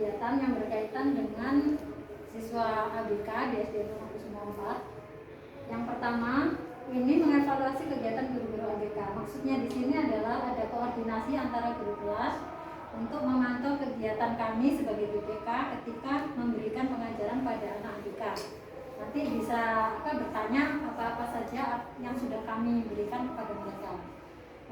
kegiatan yang berkaitan dengan siswa ABK di SD Rumah Kusuma 4. Yang pertama, ini mengevaluasi kegiatan guru-guru ABK. Maksudnya di sini adalah ada koordinasi antara guru kelas untuk memantau kegiatan kami sebagai BPK ketika memberikan pengajaran pada anak ABK. Nanti bisa bertanya apa-apa saja yang sudah kami berikan kepada mereka.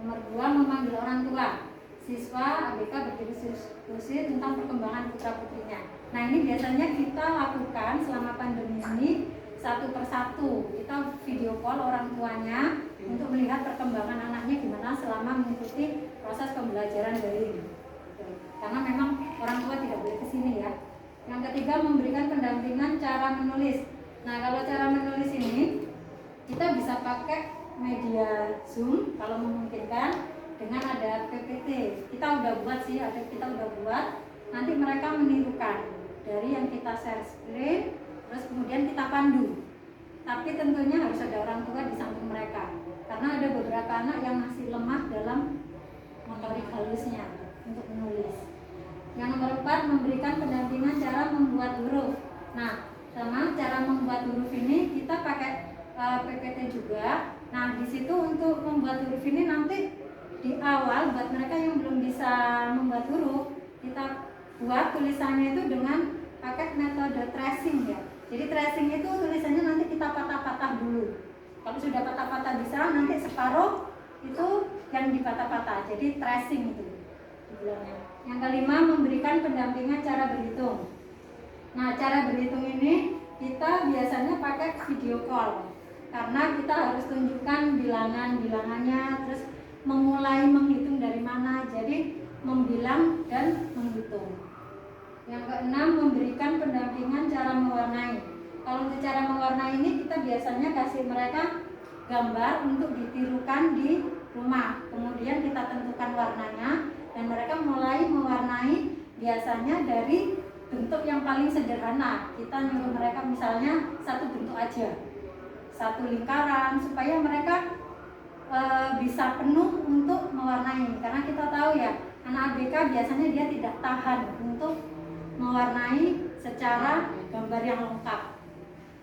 Nomor 2, memanggil orang tua siswa ABK berdiskusi tentang perkembangan putra-putrinya. Nah, ini biasanya kita lakukan selama pandemi ini satu persatu. Kita video call orang tuanya untuk melihat perkembangan anaknya gimana selama mengikuti proses pembelajaran daring. Karena memang orang tua tidak boleh kesini ya. Yang ketiga, memberikan pendampingan cara menulis. Nah, kalau cara menulis ini kita bisa pakai media Zoom kalau memungkinkan dengan ada PPT. Kita udah buat sih, kita udah buat. Nanti mereka menirukan dari yang kita share screen, terus kemudian kita pandu. Tapi tentunya harus ada orang tua di samping mereka, karena ada beberapa anak yang masih lemah dalam motorik halusnya untuk menulis. Yang nomor 4, memberikan pendampingan cara membuat huruf. Nah, sama cara membuat huruf ini kita pakai PPT juga. Nah, di situ untuk membuat huruf ini nanti di awal buat mereka yang belum bisa membuat huruf, kita buat tulisannya itu dengan pakai metode tracing ya. Jadi tracing itu tulisannya nanti kita patah-patah dulu. Kalau sudah patah-patah bisa, nanti separuh itu yang dipatah-patah. Jadi tracing itu dibilangnya. Yang kelima, memberikan pendampingan cara berhitung. Nah, cara berhitung ini kita biasanya pakai video call, karena kita harus tunjukkan bilangannya, terus memulai menghitung dari mana, jadi membilang dan menghitung. Yang keenam, memberikan pendampingan cara mewarnai. Kalau untuk cara mewarnai ini kita biasanya kasih mereka gambar untuk ditirukan di rumah, kemudian kita tentukan warnanya dan mereka mulai mewarnai biasanya dari bentuk yang paling sederhana. Kita nyuruh mereka misalnya satu bentuk aja, satu lingkaran, supaya mereka bisa penuh untuk mewarnai. Karena kita tahu ya, anak ABK biasanya dia tidak tahan untuk mewarnai secara gambar yang lengkap.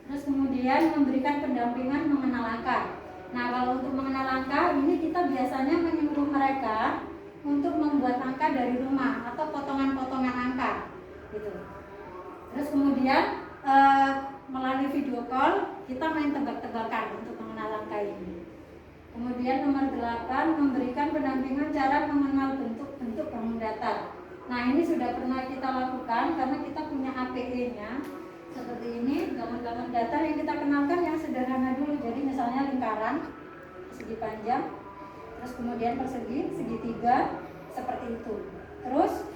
Terus kemudian memberikan pendampingan mengenal angka. Nah, kalau untuk mengenal angka ini kita biasanya menyuruh mereka untuk membuat angka dari rumah atau potongan-potongan angka gitu. Terus kemudian melalui video call kita main tebak-tebakan untuk mengenal angka ini. Kemudian nomor 8, memberikan pendampingan cara mengenal bentuk-bentuk bangun datar. Nah, ini sudah pernah kita lakukan karena kita punya APE-nya seperti ini, bangun-bangun datar yang kita kenalkan yang sederhana dulu. Jadi misalnya lingkaran segi panjang, terus kemudian persegi, segitiga, seperti itu. Terus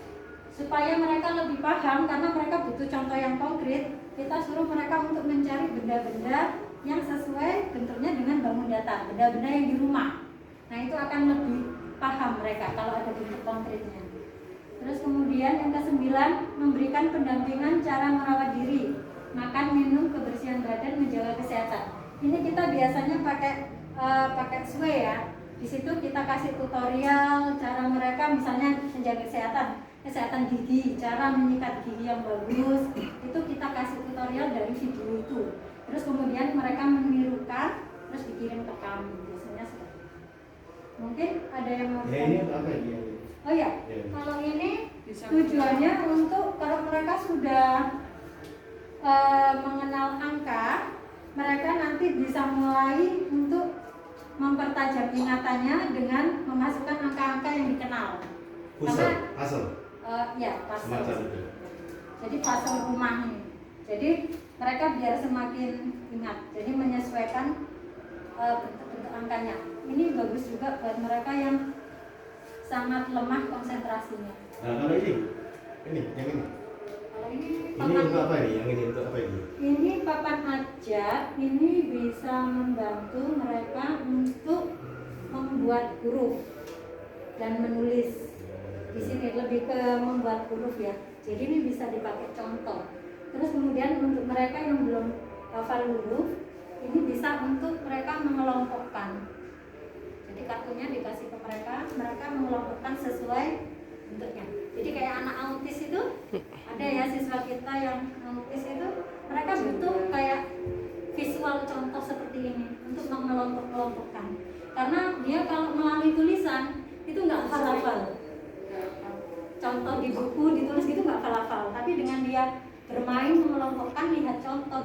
supaya mereka lebih paham, karena mereka butuh contoh yang konkret, kita suruh mereka untuk mencari benda-benda yang sesuai bentuknya dengan bangun datar, benda-benda yang di rumah. Nah, itu akan lebih paham mereka kalau ada bentuk konkretnya. Terus kemudian yang ke-9, memberikan pendampingan cara merawat diri, makan, minum, kebersihan badan, menjaga kesehatan. Ini kita biasanya pakai SWE ya. Di situ kita kasih tutorial cara mereka misalnya menjaga kesehatan gigi, cara menyikat gigi yang bagus. Itu kita kasih tutorial dari video itu. Terus kemudian mereka menirukan, terus dikirim ke kami. Biasanya seperti itu. Mungkin ada yang mau ini apa ya? Oh ya, kalau ini tujuannya untuk kalau mereka sudah mengenal angka, mereka nanti bisa mulai untuk mempertajam ingatannya dengan memasukkan angka-angka yang dikenal. Puzzle. Ya, puzzle. Jadi puzzle rumah ini. Jadi mereka biar semakin ingat. Jadi menyesuaikan bentuk-bentuk angkanya. Ini bagus juga buat mereka yang sangat lemah konsentrasinya. Nah, kalau ini yang ini. Kalau ini untuk apa ini? Yang ini untuk apa ini? Ini papan aja. Ini bisa membantu mereka untuk membuat huruf dan menulis. Di sini lebih ke membuat huruf ya. Jadi ini bisa dipakai contoh. Terus kemudian untuk mereka yang belum hafal huruf, ini bisa untuk mereka mengelompokkan. Jadi kartunya dikasih ke mereka, mereka mengelompokkan sesuai bentuknya. Jadi kayak anak autis itu, ada ya siswa kita yang autis itu, mereka butuh kayak visual contoh seperti ini untuk mengelompok-kelompokkan. Karena dia kalau melalui tulisan itu nggak hafal-hafal. Contoh di buku ditulis gitu nggak hafal-hafal, tapi dengan dia bermain mengelompokkan, lihat contoh